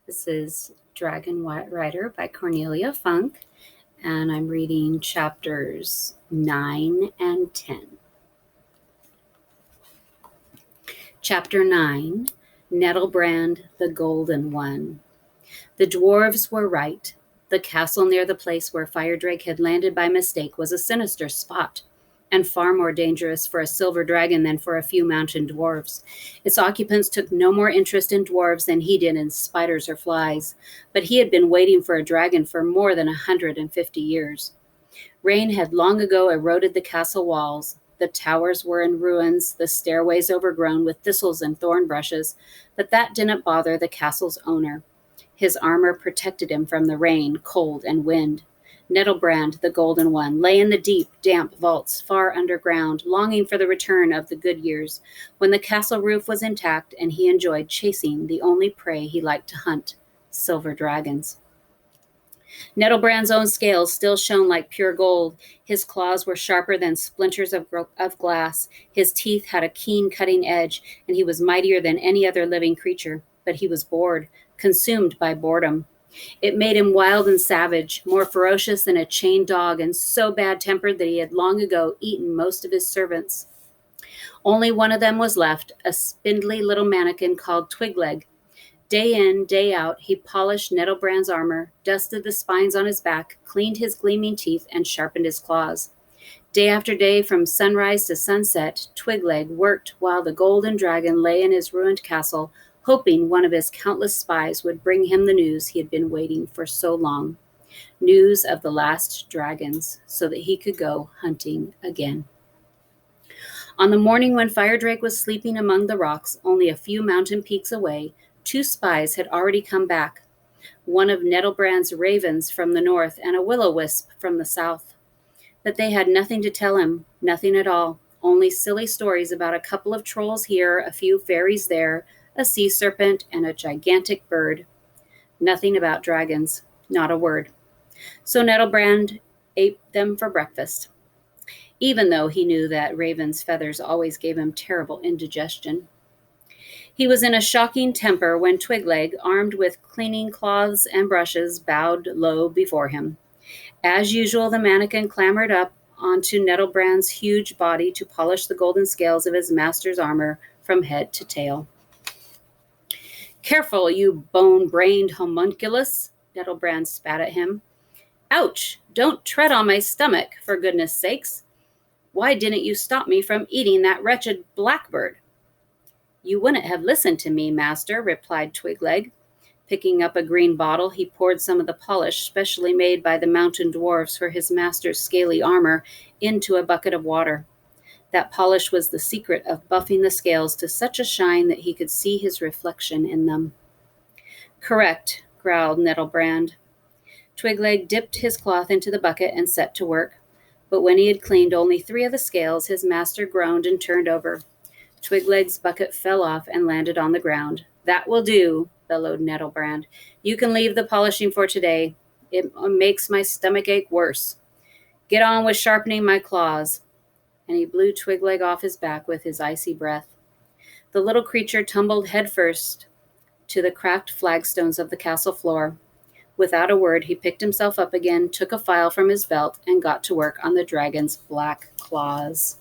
This is Dragon Rider by Cornelia Funke, and I'm reading chapters 9 and 10. Chapter 9, Nettlebrand the Golden One. The dwarves were right. The castle near the place where Firedrake had landed by mistake was a sinister spot, and far more dangerous for a silver dragon than for a few mountain dwarves. Its occupants took no more interest in dwarves than he did in spiders or flies, but he had been waiting for a dragon for more than 150 years. Rain had long ago eroded the castle walls. The towers were in ruins, the stairways overgrown with thistles and thorn brushes, but that didn't bother the castle's owner. His armor protected him from the rain, cold, and wind. Nettlebrand, the Golden One, lay in the deep, damp vaults far underground, longing for the return of the good years, when the castle roof was intact and he enjoyed chasing the only prey he liked to hunt, silver dragons. Nettlebrand's own scales still shone like pure gold. His claws were sharper than splinters of glass. His teeth had a keen cutting edge, and he was mightier than any other living creature. But he was bored, consumed by boredom. It made him wild and savage, more ferocious than a chained dog, and so bad-tempered that he had long ago eaten most of his servants. Only one of them was left, a spindly little mannikin called Twigleg. Day in, day out, he polished Nettlebrand's armor, dusted the spines on his back, cleaned his gleaming teeth, and sharpened his claws. Day after day, from sunrise to sunset, Twigleg worked while the golden dragon lay in his ruined castle, hoping one of his countless spies would bring him the news he had been waiting for so long. News of the last dragons, so that he could go hunting again. On the morning when Firedrake was sleeping among the rocks, only a few mountain peaks away, 2 spies had already come back, one of Nettlebrand's ravens from the north and a will-o'-wisp from the south. But they had nothing to tell him, nothing at all, only silly stories about a couple of trolls here, a few fairies there, a sea serpent, and a gigantic bird. Nothing about dragons, not a word. So Nettlebrand ate them for breakfast, even though he knew that raven's feathers always gave him terrible indigestion. He was in a shocking temper when Twigleg, armed with cleaning cloths and brushes, bowed low before him. As usual, the mannikin clambered up onto Nettlebrand's huge body to polish the golden scales of his master's armor from head to tail. "Careful, you bone-brained homunculus," Nettlebrand spat at him. "Ouch! Don't tread on my stomach, for goodness sakes. Why didn't you stop me from eating that wretched blackbird?" "You wouldn't have listened to me, master," replied Twigleg. Picking up a green bottle, he poured some of the polish specially made by the mountain dwarfs for his master's scaly armor into a bucket of water. That polish was the secret of buffing the scales to such a shine that he could see his reflection in them. "Correct," growled Nettlebrand. Twigleg dipped his cloth into the bucket and set to work. But when he had cleaned only 3 of the scales, his master groaned and turned over. Twigleg's bucket fell off and landed on the ground. "That will do," bellowed Nettlebrand. "You can leave the polishing for today. It makes my stomach ache worse. Get on with sharpening my claws." And he blew Twigleg off his back with his icy breath. The little creature tumbled headfirst to the cracked flagstones of the castle floor. Without a word, he picked himself up again, took a file from his belt, and got to work on the dragon's black claws.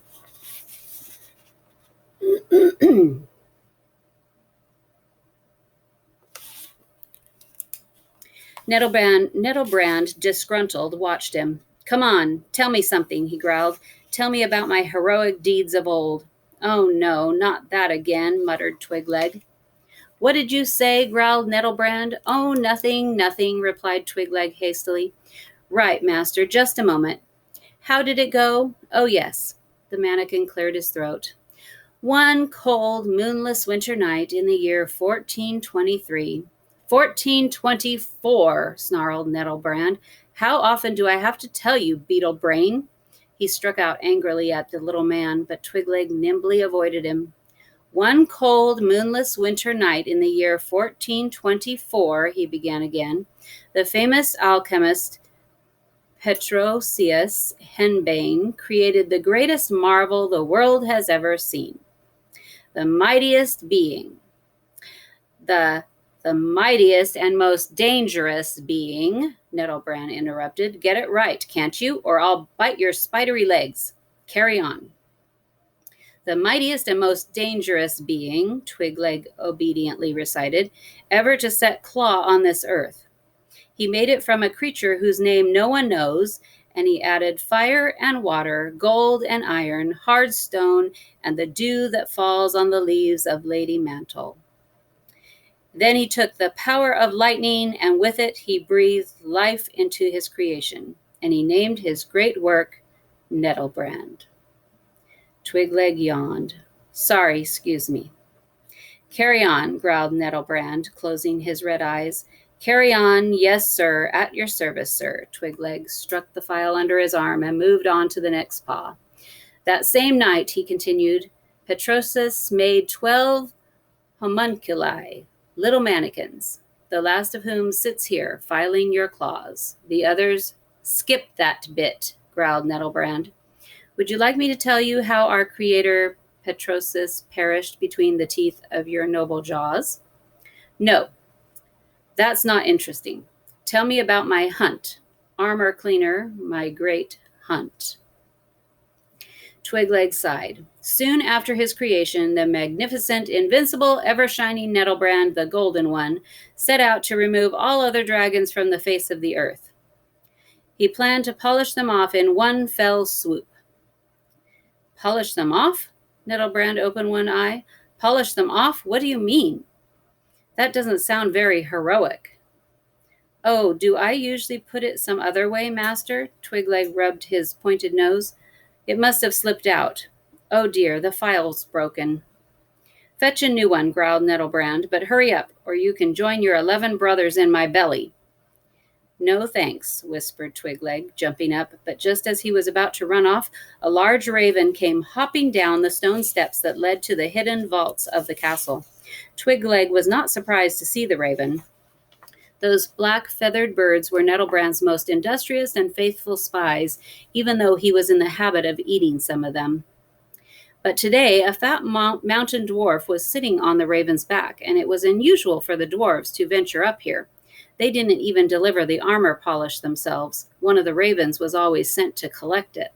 Nettlebrand, disgruntled, watched him. "Come on, tell me something," he growled. "Tell me about my heroic deeds of old." "Oh, no, not that again," muttered Twigleg. "What did you say?" growled Nettlebrand. "Oh, nothing, nothing," replied Twigleg hastily. "Right, master, just a moment. How did it go? Oh, yes." The mannikin cleared his throat. "One cold, moonless winter night in the year 1423. 1424, snarled Nettlebrand. "How often do I have to tell you, beetle brain?" He struck out angrily at the little man, but Twigleg nimbly avoided him. "One cold, moonless winter night in the year 1424, he began again. "The famous alchemist Petrosius Henbane created the greatest marvel the world has ever seen. The mightiest being, the The mightiest and most dangerous being, Nettlebrand interrupted. Get it right, can't you? Or I'll bite your spidery legs. Carry on. The mightiest and most dangerous being, Twigleg obediently recited, ever to set claw on this earth. He made it from a creature whose name no one knows, and he added fire and water, gold and iron, hard stone, and the dew that falls on the leaves of Lady Mantle. Then he took the power of lightning, and with it he breathed life into his creation, and he named his great work Nettlebrand. Twigleg yawned. Sorry, excuse me. Carry on, growled Nettlebrand, closing his red eyes. Carry on, yes, sir, at your service, sir. Twigleg struck the file under his arm and moved on to the next paw. That same night, he continued, Petrosus made 12 homunculi, little mannikins, the last of whom sits here, filing your claws. The others, skip that bit, growled Nettlebrand. Would you like me to tell you how our creator Petrosus perished between the teeth of your noble jaws? No, that's not interesting. Tell me about my hunt. Armor cleaner, my great hunt. Twigleg sighed. Soon after his creation, the magnificent, invincible, ever-shining Nettlebrand, the Golden One, set out to remove all other dragons from the face of the earth. He planned to polish them off in one fell swoop. Polish them off? Nettlebrand opened one eye. Polish them off? What do you mean? That doesn't sound very heroic. Oh, do I usually put it some other way, master? Twigleg rubbed his pointed nose. It must have slipped out. Oh dear, the file's broken. Fetch a new one, growled Nettlebrand, but hurry up, or you can join your 11 brothers in my belly. No thanks, whispered Twigleg, jumping up, but just as he was about to run off, a large raven came hopping down the stone steps that led to the hidden vaults of the castle. Twigleg was not surprised to see the raven. Those black feathered birds were Nettlebrand's most industrious and faithful spies, even though he was in the habit of eating some of them. But today, a fat mountain dwarf was sitting on the raven's back, and it was unusual for the dwarves to venture up here. They didn't even deliver the armor polish themselves. One of the ravens was always sent to collect it.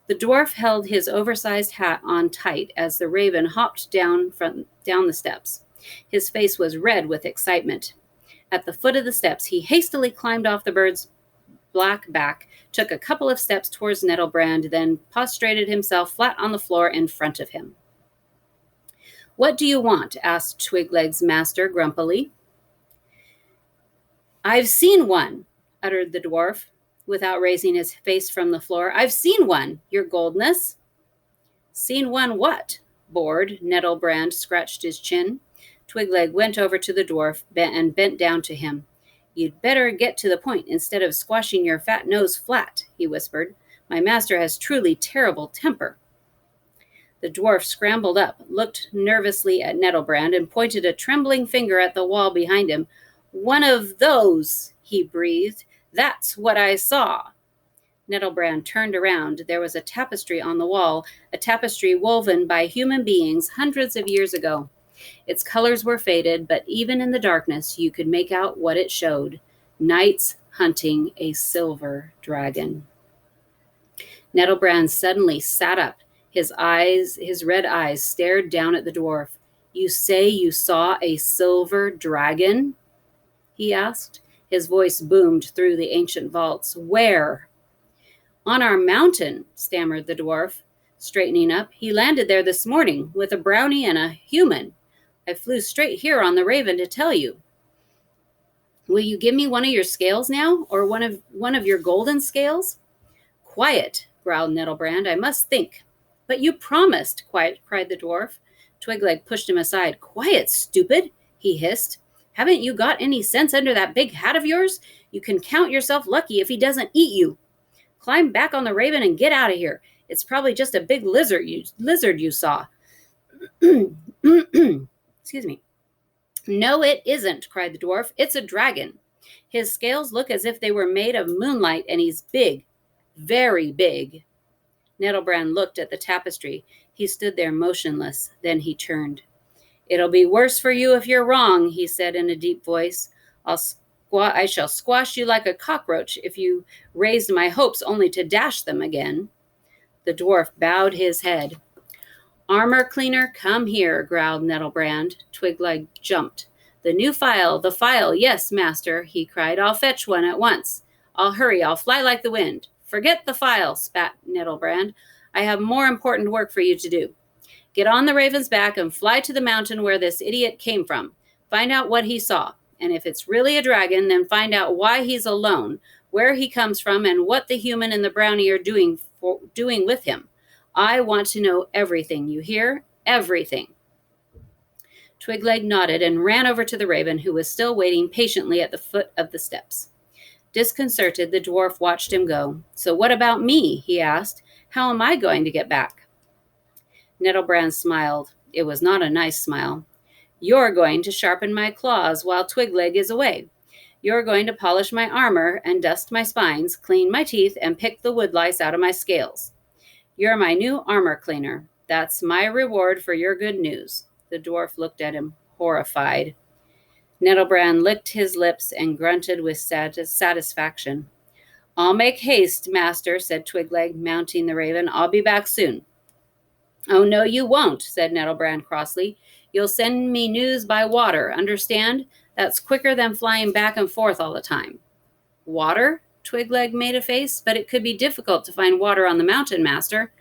The dwarf held his oversized hat on tight as the raven hopped down the steps. His face was red with excitement. At the foot of the steps, he hastily climbed off the bird's black back, took a couple of steps towards Nettlebrand, then prostrated himself flat on the floor in front of him. What do you want? Asked Twigleg's master grumpily. I've seen one, uttered the dwarf, without raising his face from the floor. I've seen one, your goldness. Seen one what? Bored, Nettlebrand scratched his chin. Twigleg went over to the dwarf and bent down to him. You'd better get to the point instead of squashing your fat nose flat, he whispered. My master has truly terrible temper. The dwarf scrambled up, looked nervously at Nettlebrand, and pointed a trembling finger at the wall behind him. One of those, he breathed. That's what I saw. Nettlebrand turned around. There was a tapestry on the wall, a tapestry woven by human beings hundreds of years ago. Its colors were faded, but even in the darkness you could make out what it showed. Knights hunting a silver dragon. Nettlebrand suddenly sat up. His red eyes stared down at the dwarf. You say you saw a silver dragon? He asked. His voice boomed through the ancient vaults. Where? On our mountain, stammered the dwarf, straightening up. He landed there this morning with a brownie and a human. I flew straight here on the raven to tell you. Will you give me one of your scales now, or one of your golden scales? Quiet, growled Nettlebrand. I must think. But you promised, quiet, cried the dwarf. Twigleg pushed him aside. Quiet, stupid, he hissed. Haven't you got any sense under that big hat of yours? You can count yourself lucky if he doesn't eat you. Climb back on the raven and get out of here. It's probably just a big lizard you saw. Excuse me. No, it isn't, cried the dwarf. It's a dragon. His scales look as if they were made of moonlight, and he's big, very big. Nettlebrand looked at the tapestry. He stood there motionless. Then he turned. It'll be worse for you if you're wrong, he said in a deep voice. I shall squash you like a cockroach if you raised my hopes only to dash them again. The dwarf bowed his head. Armor cleaner, come here, growled Nettlebrand. Twigleg jumped. The file, yes, master, he cried. I'll fetch one at once. I'll hurry, I'll fly like the wind. Forget the file, spat Nettlebrand. I have more important work for you to do. Get on the raven's back and fly to the mountain where this idiot came from. Find out what he saw. And if it's really a dragon, then find out why he's alone, where he comes from, and what the human and the brownie are doing with him. I want to know everything, you hear? Everything. Twigleg nodded and ran over to the raven, who was still waiting patiently at the foot of the steps. Disconcerted, the dwarf watched him go. So what about me? He asked. How am I going to get back? Nettlebrand smiled. It was not a nice smile. You're going to sharpen my claws while Twigleg is away. You're going to polish my armor and dust my spines, clean my teeth, and pick the woodlice out of my scales. You're my new armor cleaner. That's my reward for your good news. The dwarf looked at him, horrified. Nettlebrand licked his lips and grunted with satisfaction. I'll make haste, master, said Twigleg, mounting the raven. I'll be back soon. Oh, no, you won't, said Nettlebrand crossly. You'll send me news by water, understand? That's quicker than flying back and forth all the time. Water? Twigleg made a face, but it could be difficult to find water on the mountain, master.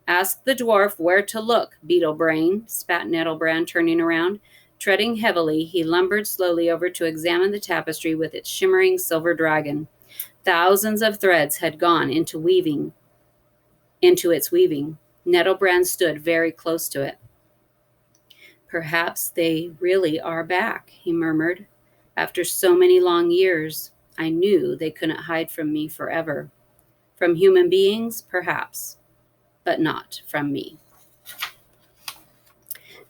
Ask the dwarf where to look, Beetlebrain, spat Nettlebrand, turning around. Treading heavily, he lumbered slowly over to examine the tapestry with its shimmering silver dragon. Thousands of threads had gone into its weaving. Nettlebrand stood very close to it. Perhaps they really are back, he murmured. After so many long years, I knew they couldn't hide from me forever. From human beings, perhaps, but not from me.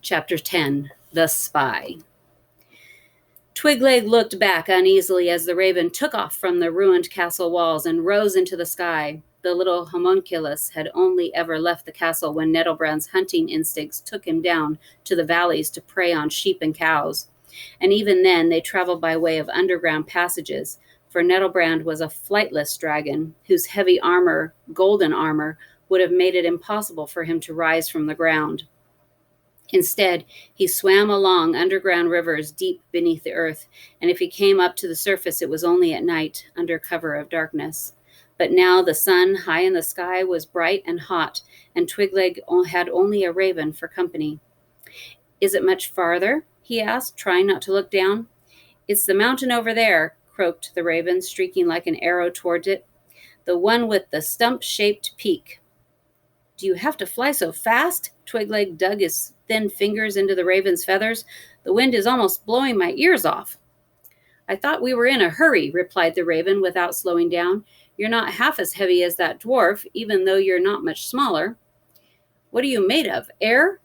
Chapter 10, The Spy. Twigleg looked back uneasily as the raven took off from the ruined castle walls and rose into the sky. The little homunculus had only ever left the castle when Nettlebrand's hunting instincts took him down to the valleys to prey on sheep and cows. And even then, they traveled by way of underground passages, for Nettlebrand was a flightless dragon whose heavy armor, golden armor, would have made it impossible for him to rise from the ground. Instead, he swam along underground rivers deep beneath the earth, and if he came up to the surface, it was only at night, under cover of darkness. But now the sun, high in the sky, was bright and hot, and Twigleg had only a raven for company. Is it much farther? He asked, trying not to look down. It's the mountain over there, croaked the raven, streaking like an arrow toward it. The one with the stump-shaped peak. Do you have to fly so fast? Twigleg dug his thin fingers into the raven's feathers. The wind is almost blowing my ears off. I thought we were in a hurry, replied the raven without slowing down. You're not half as heavy as that dwarf, even though you're not much smaller. What are you made of, air?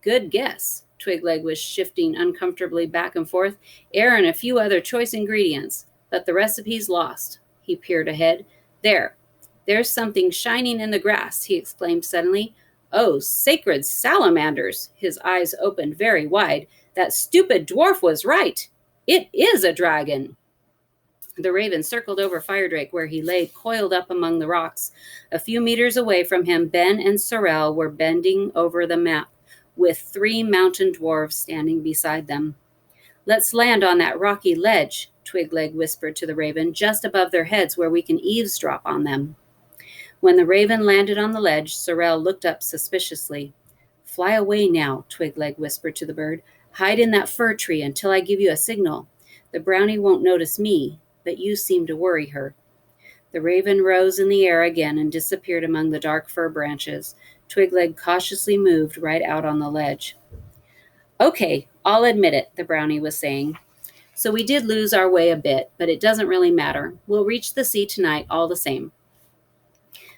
Good guess. Twigleg was shifting uncomfortably back and forth. Air and a few other choice ingredients, but the recipe's lost. He peered ahead. There's something shining in the grass, he exclaimed suddenly. Oh, sacred salamanders! His eyes opened very wide. That stupid dwarf was right. It is a dragon. The raven circled over Firedrake, where he lay coiled up among the rocks. A few meters away from him, Ben and Sorrel were bending over the map, with 3 mountain dwarves standing beside them. Let's land on that rocky ledge, Twigleg whispered to the raven, just above their heads where we can eavesdrop on them. When the raven landed on the ledge, Sorrel looked up suspiciously. Fly away now, Twigleg whispered to the bird. Hide in that fir tree until I give you a signal. The brownie won't notice me, but you seem to worry her. The raven rose in the air again and disappeared among the dark fir branches. Twigleg cautiously moved right out on the ledge. Okay, I'll admit it, the brownie was saying. So we did lose our way a bit, but it doesn't really matter. We'll reach the sea tonight all the same.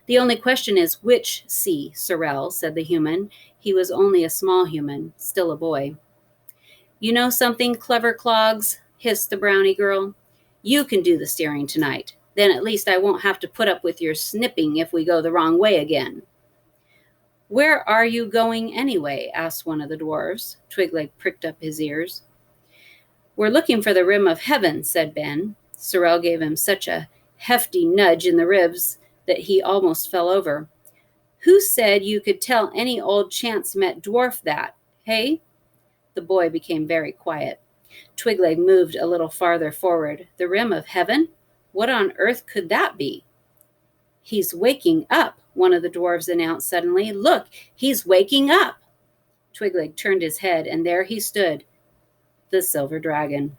The only question is which sea, Sorrel, said the human. He was only a small human, still a boy. You know something, clever clogs, hissed the brownie girl. You can do the steering tonight. Then at least I won't have to put up with your snipping if we go the wrong way again. Where are you going anyway? Asked one of the dwarves. Twigleg pricked up his ears. We're looking for the rim of heaven, said Ben. Sorrel gave him such a hefty nudge in the ribs that he almost fell over. Who said you could tell any old chance-met dwarf that? Hey? The boy became very quiet. Twigleg moved a little farther forward. The rim of heaven? What on earth could that be? He's waking up, one of the dwarves announced suddenly. Look, he's waking up. Twigleg turned his head, and there he stood, the silver dragon.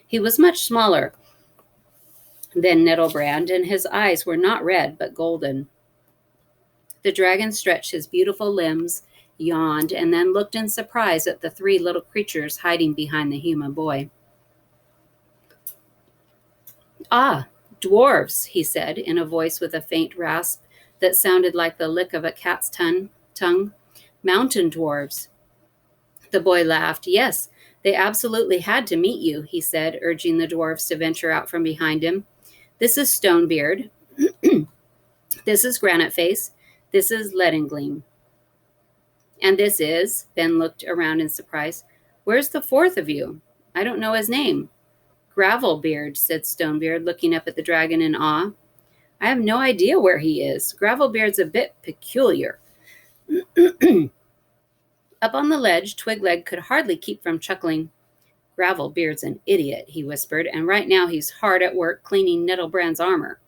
He was much smaller than Nettlebrand, and his eyes were not red but golden. The dragon stretched his beautiful limbs, yawned, and then looked in surprise at the three little creatures hiding behind the human boy. Ah, dwarves, he said, in a voice with a faint rasp that sounded like the lick of a cat's tongue. Mountain dwarves. The boy laughed. Yes, they absolutely had to meet you, he said, urging the dwarves to venture out from behind him. This is Stonebeard. This is Granite Face. This is Leadingleam. And this is, Ben looked around in surprise. Where's the fourth of you? I don't know his name. Gravelbeard, said Stonebeard, looking up at the dragon in awe. I have no idea where he is. Gravelbeard's a bit peculiar. Up on the ledge, Twigleg could hardly keep from chuckling. Gravelbeard's an idiot, he whispered, and right now he's hard at work cleaning Nettlebrand's armor.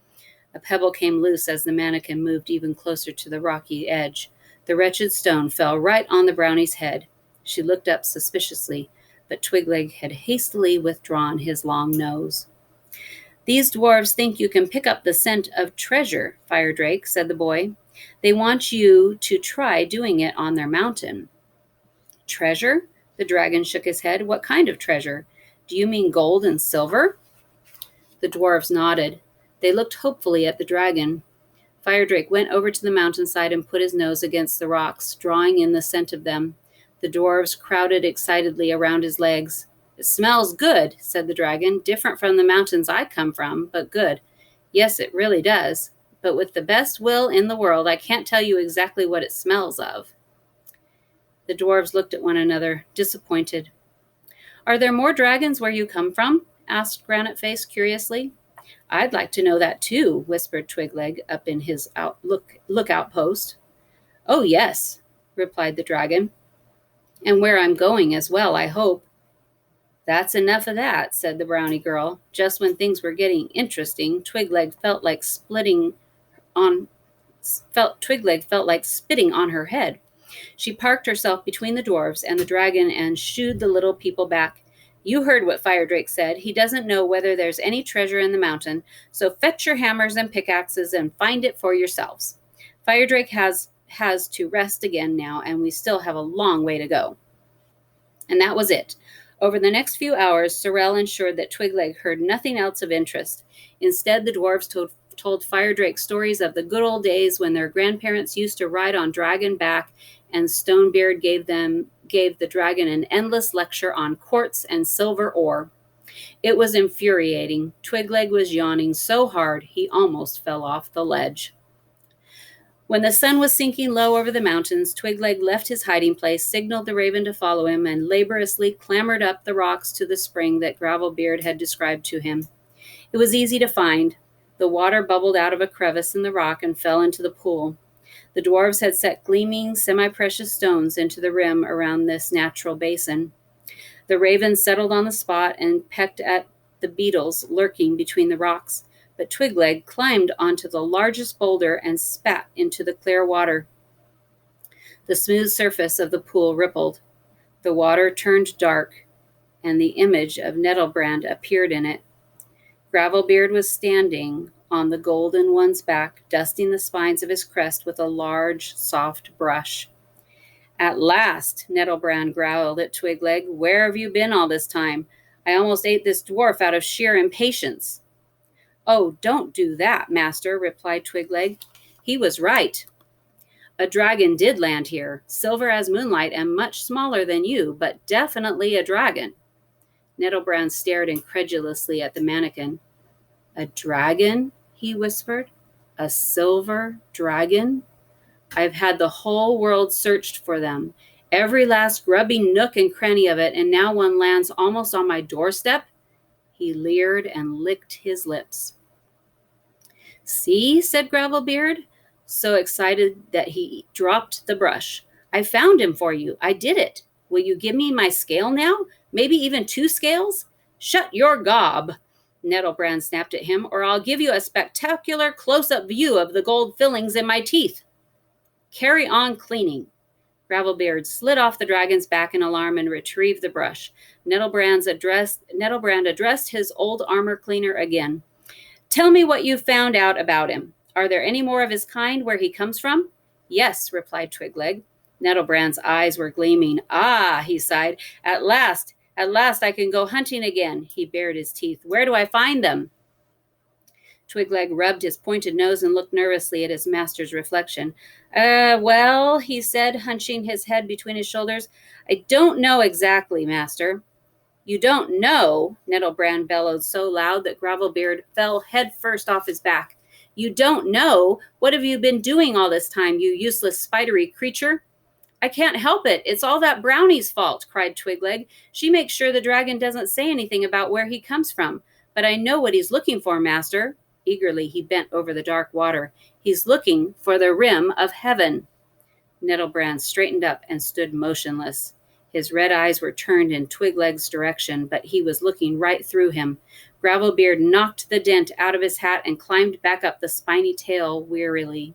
A pebble came loose as the mannequin moved even closer to the rocky edge. The wretched stone fell right on the brownie's head. She looked up suspiciously, but Twigleg had hastily withdrawn his long nose. These dwarves think you can pick up the scent of treasure, Firedrake, said the boy. They want you to try doing it on their mountain. Treasure? The dragon shook his head. What kind of treasure? Do you mean gold and silver? The dwarves nodded. They looked hopefully at the dragon. Firedrake went over to the mountainside and put his nose against the rocks, drawing in the scent of them. The dwarves crowded excitedly around his legs. It smells good, said the dragon. Different from the mountains I come from, but good. Yes, it really does. But with the best will in the world, I can't tell you exactly what it smells of. The dwarves looked at one another, disappointed. Are there more dragons where you come from? Asked Granite Face curiously. I'd like to know that too, whispered Twigleg up in his lookout post. Oh, yes, replied the dragon. And where I'm going as well, I hope. That's enough of that, said the brownie girl. Just when things were getting interesting, Twigleg felt like spitting on her head. She parked herself between the dwarves and the dragon and shooed the little people back. You heard what Firedrake said. He doesn't know whether there's any treasure in the mountain, so fetch your hammers and pickaxes and find it for yourselves. Firedrake has to rest again now, and we still have a long way to go. And that was it. Over the next few hours, Sorrel ensured that Twigleg heard nothing else of interest. Instead, the dwarves told Firedrake stories of the good old days when their grandparents used to ride on dragon back, and Stonebeard gave the dragon an endless lecture on quartz and silver ore. It was infuriating. Twigleg was yawning so hard he almost fell off the ledge. When the sun was sinking low over the mountains, Twigleg left his hiding place, signaled the raven to follow him, and laboriously clambered up the rocks to the spring that Gravelbeard had described to him. It was easy to find. The water bubbled out of a crevice in the rock and fell into the pool. The dwarves had set gleaming, semi-precious stones into the rim around this natural basin. The raven settled on the spot and pecked at the beetles lurking between the rocks, but Twigleg climbed onto the largest boulder and spat into the clear water. The smooth surface of the pool rippled. The water turned dark, and the image of Nettlebrand appeared in it. Gravelbeard was standing on the golden one's back, dusting the spines of his crest with a large, soft brush. At last, Nettlebrand growled at Twigleg. Where have you been all this time? I almost ate this dwarf out of sheer impatience. Oh, don't do that, master, replied Twigleg. He was right. A dragon did land here, silver as moonlight and much smaller than you, but definitely a dragon. Nettlebrand stared incredulously at the mannequin. A dragon? He whispered. A silver dragon? I've had the whole world searched for them, every last grubby nook and cranny of it, and now one lands almost on my doorstep." He leered and licked his lips. "See," said Gravelbeard, so excited that he dropped the brush. "I found him for you. I did it. Will you give me my scale now? Maybe even 2 scales?" "Shut your gob," Nettlebrand snapped at him, "or I'll give you a spectacular close-up view of the gold fillings in my teeth. Carry on cleaning." Gravelbeard slid off the dragon's back in alarm and retrieved the brush. Nettlebrand addressed his old armor cleaner again. "Tell me what you've found out about him. Are there any more of his kind where he comes from?" "Yes," replied Twigleg. Nettlebrand's eyes were gleaming. "Ah," he sighed. At last I can go hunting again." He bared his teeth. "Where do I find them?" Twigleg rubbed his pointed nose and looked nervously at his master's reflection. Well," he said, hunching his head between his shoulders, "I don't know exactly, master." "You don't know?" Nettlebrand bellowed so loud that Gravelbeard fell headfirst off his back. "You don't know? What have you been doing all this time, you useless spidery creature?" "I can't help it. It's all that brownie's fault," cried Twigleg. "She makes sure the dragon doesn't say anything about where he comes from. But I know what he's looking for, master." Eagerly, he bent over the dark water. "He's looking for the rim of heaven." Nettlebrand straightened up and stood motionless. His red eyes were turned in Twigleg's direction, but he was looking right through him. Gravelbeard knocked the dent out of his hat and climbed back up the spiny tail wearily.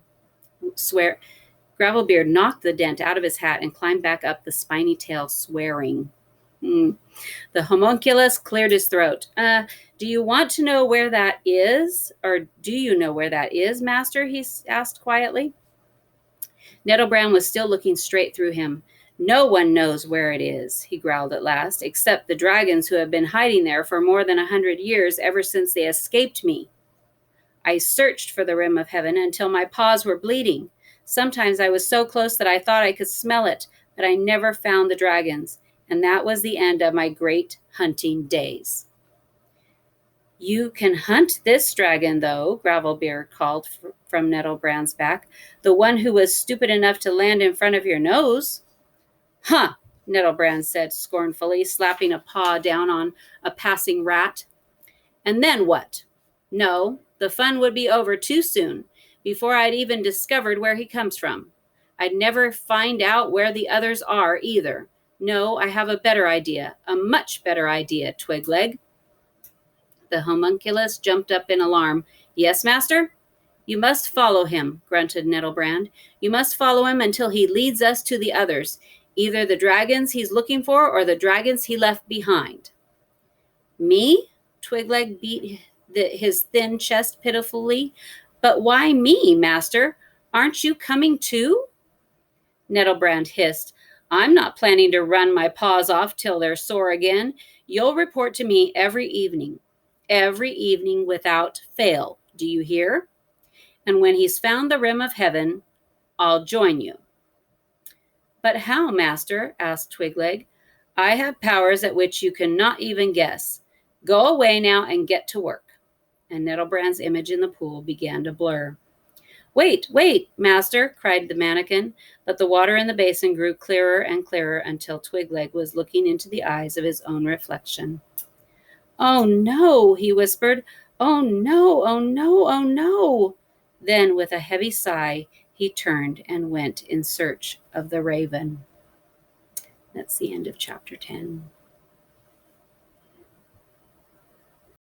Gravelbeard knocked the dent out of his hat and climbed back up the spiny tail, swearing. The homunculus cleared his throat. "Do you want to know where that is? Or do you know where that is, master?" he asked quietly. Nettlebrand was still looking straight through him. "No one knows where it is," he growled at last, "except the dragons who have been hiding there for more than 100 years, ever since they escaped me. I searched for the rim of heaven until my paws were bleeding. Sometimes I was so close that I thought I could smell it, but I never found the dragons, and that was the end of my great hunting days." "You can hunt this dragon, though," Gravelbeard called from Nettlebrand's back. "The one who was stupid enough to land in front of your nose." "Huh," Nettlebrand said scornfully, slapping a paw down on a passing rat. "And then what?" "No, the fun would be over too soon, before I'd even discovered where he comes from. I'd never find out where the others are, either. No, I have a better idea, a much better idea, Twigleg." The homunculus jumped up in alarm. "Yes, master?" "You must follow him," grunted Nettlebrand. "You must follow him until he leads us to the others, either the dragons he's looking for or the dragons he left behind." "Me?" Twigleg beat his thin chest pitifully. "But why me, master? Aren't you coming too?" Nettlebrand hissed. "I'm not planning to run my paws off till they're sore again. You'll report to me every evening without fail. Do you hear? And when he's found the rim of heaven, I'll join you." "But how, master?" asked Twigleg. "I have powers at which you cannot even guess. Go away now and get to work." And Nettlebrand's image in the pool began to blur. Wait, master," cried the mannequin, but the water in the basin grew clearer and clearer until Twigleg was looking into the eyes of his own reflection. "Oh, no," he whispered. "Oh, no, oh, no, oh, no." Then, with a heavy sigh, he turned and went in search of the raven. That's the end of chapter 10.